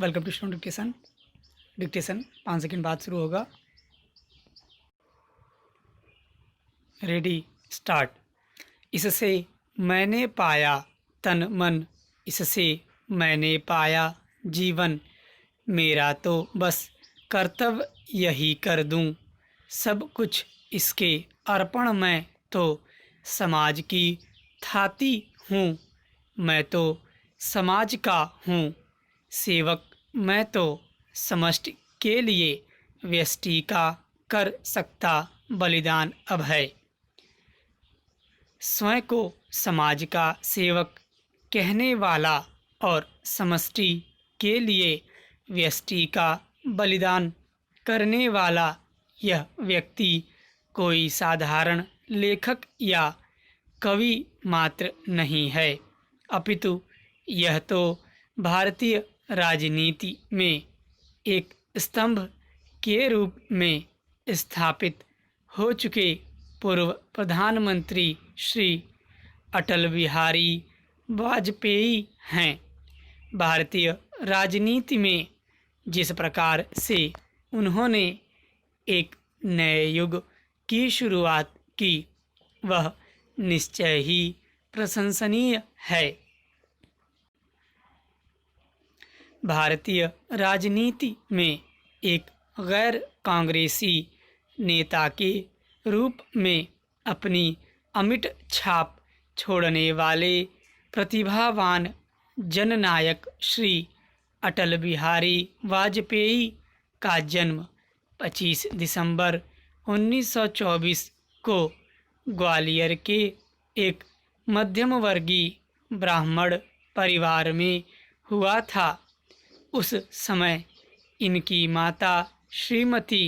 Welcome to student dictation. Dictation 5 second बाद शुरू होगा। Ready start. इससे मैंने पाया तन मन, इससे मैंने पाया जीवन। मेरा तो बस कर्तव्य यही कर दूं, सब कुछ इसके अर्पण। मैं तो समाज की थाती हूँ, मैं तो समाज का हूँ सेवक। मैं तो समष्टि के लिए व्यष्टि का कर सकता बलिदान अब है। स्वयं को समाज का सेवक कहने वाला और समष्टि के लिए व्यष्टि का बलिदान करने वाला यह व्यक्ति कोई साधारण लेखक या कवि मात्र नहीं है, अपितु यह तो भारतीय राजनीति में एक स्तंभ के रूप में स्थापित हो चुके पूर्व प्रधानमंत्री श्री अटल बिहारी वाजपेयी हैं। भारतीय राजनीति में जिस प्रकार से उन्होंने एक नए युग की शुरुआत की, वह निश्चय ही प्रशंसनीय है। भारतीय राजनीति में एक गैर कांग्रेसी नेता के रूप में अपनी अमिट छाप छोड़ने वाले प्रतिभावान जननायक श्री अटल बिहारी वाजपेयी का जन्म 25 दिसंबर 1924 को ग्वालियर के एक मध्यम वर्गीय ब्राह्मण परिवार में हुआ था। उस समय इनकी माता श्रीमती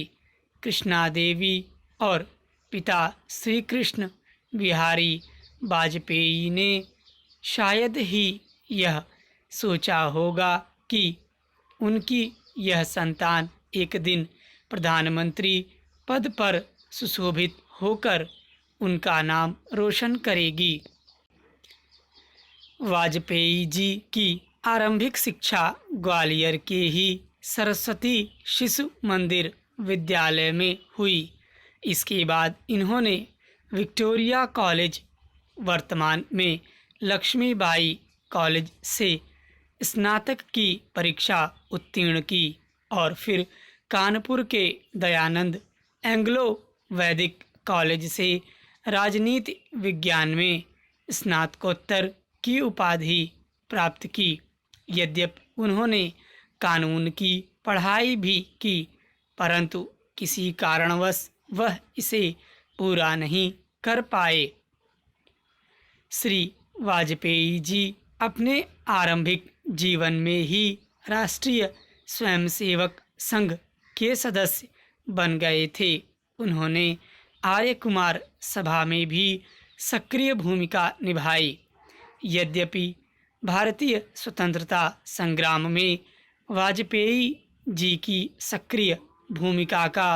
कृष्णा देवी और पिता श्री कृष्ण बिहारी वाजपेयी ने शायद ही यह सोचा होगा कि उनकी यह संतान एक दिन प्रधानमंत्री पद पर सुशोभित होकर उनका नाम रोशन करेगी। वाजपेयी जी की आरंभिक शिक्षा ग्वालियर के ही सरस्वती शिशु मंदिर विद्यालय में हुई। इसके बाद इन्होंने विक्टोरिया कॉलेज, वर्तमान में लक्ष्मीबाई कॉलेज से स्नातक की परीक्षा उत्तीर्ण की और फिर कानपुर के दयानंद एंग्लो वैदिक कॉलेज से राजनीति विज्ञान में स्नातकोत्तर की उपाधि प्राप्त की। यद्यपि उन्होंने कानून की पढ़ाई भी की, परंतु किसी कारणवश वह इसे पूरा नहीं कर पाए। श्री वाजपेयी जी अपने आरंभिक जीवन में ही राष्ट्रीय स्वयंसेवक संघ के सदस्य बन गए थे। उन्होंने आर्य कुमार सभा में भी सक्रिय भूमिका निभाई। यद्यपि भारतीय स्वतंत्रता संग्राम में वाजपेयी जी की सक्रिय भूमिका का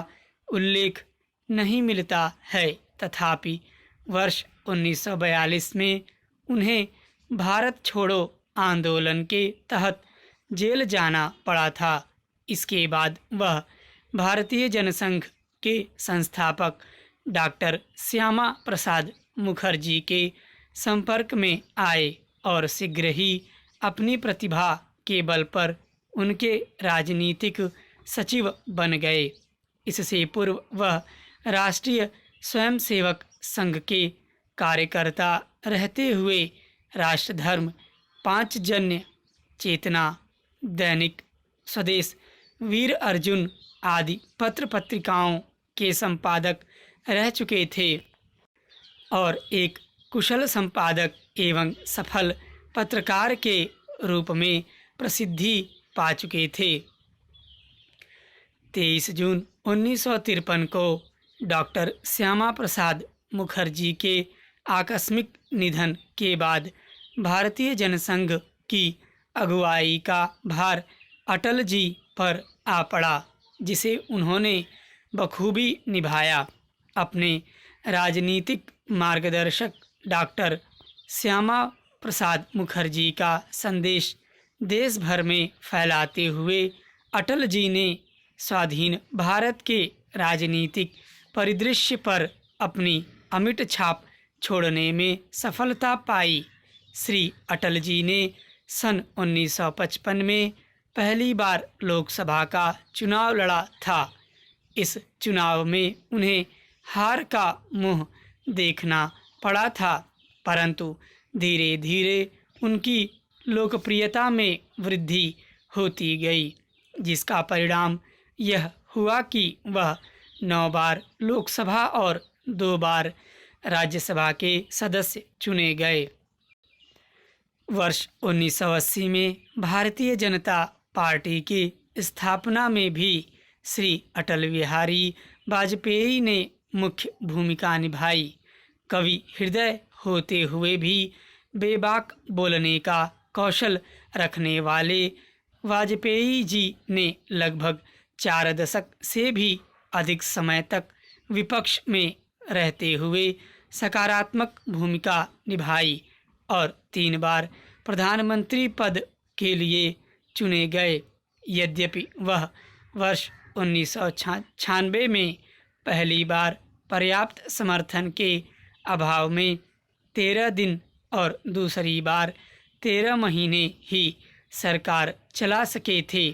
उल्लेख नहीं मिलता है, तथापि वर्ष 1942 में उन्हें भारत छोड़ो आंदोलन के तहत जेल जाना पड़ा था। इसके बाद वह भारतीय जनसंघ के संस्थापक डॉक्टर श्यामा प्रसाद मुखर्जी के संपर्क में आए और शीघ्र ही अपनी प्रतिभा के बल पर उनके राजनीतिक सचिव बन गए। इससे पूर्व वह राष्ट्रीय स्वयंसेवक संघ के कार्यकर्ता रहते हुए राष्ट्रधर्म, पांचजन्य, चेतना, दैनिक स्वदेश, वीर अर्जुन आदि पत्र पत्रिकाओं के संपादक रह चुके थे और एक कुशल संपादक एवं सफल पत्रकार के रूप में प्रसिद्धि पा चुके थे। 23 जून 1953 को डॉक्टर श्यामा प्रसाद मुखर्जी के आकस्मिक निधन के बाद भारतीय जनसंघ की अगुवाई का भार अटल जी पर आ पड़ा, जिसे उन्होंने बखूबी निभाया। अपने राजनीतिक मार्गदर्शक डॉक्टर श्यामा प्रसाद मुखर्जी का संदेश देश भर में फैलाते हुए अटल जी ने स्वाधीन भारत के राजनीतिक परिदृश्य पर अपनी अमिट छाप छोड़ने में सफलता पाई। श्री अटल जी ने सन 1955 में पहली बार लोकसभा का चुनाव लड़ा था। इस चुनाव में उन्हें हार का मुंह देखना पड़ा था, परंतु धीरे धीरे उनकी लोकप्रियता में वृद्धि होती गई, जिसका परिणाम यह हुआ कि वह 9 बार लोकसभा और 2 बार राज्यसभा के सदस्य चुने गए। वर्ष 1980 में भारतीय जनता पार्टी की स्थापना में भी श्री अटल बिहारी वाजपेयी ने मुख्य भूमिका निभाई। कवि हृदय होते हुए भी बेबाक बोलने का कौशल रखने वाले वाजपेयी जी ने लगभग 4 दशक से भी अधिक समय तक विपक्ष में रहते हुए सकारात्मक भूमिका निभाई और 3 बार प्रधानमंत्री पद के लिए चुने गए। यद्यपि वह वर्ष 1996 में पहली बार पर्याप्त समर्थन के अभाव में 13 दिन और दूसरी बार 13 महीने ही सरकार चला सके थे,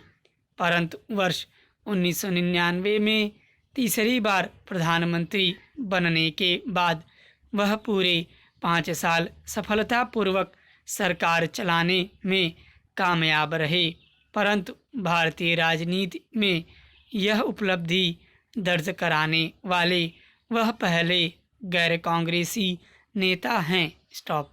परंतु वर्ष 1999 में तीसरी बार प्रधानमंत्री बनने के बाद वह पूरे 5 साल सफलतापूर्वक सरकार चलाने में कामयाब रहे। परंतु भारतीय राजनीति में यह उपलब्धि दर्ज कराने वाले वह पहले गैर कांग्रेसी नेता हैं। स्टॉप।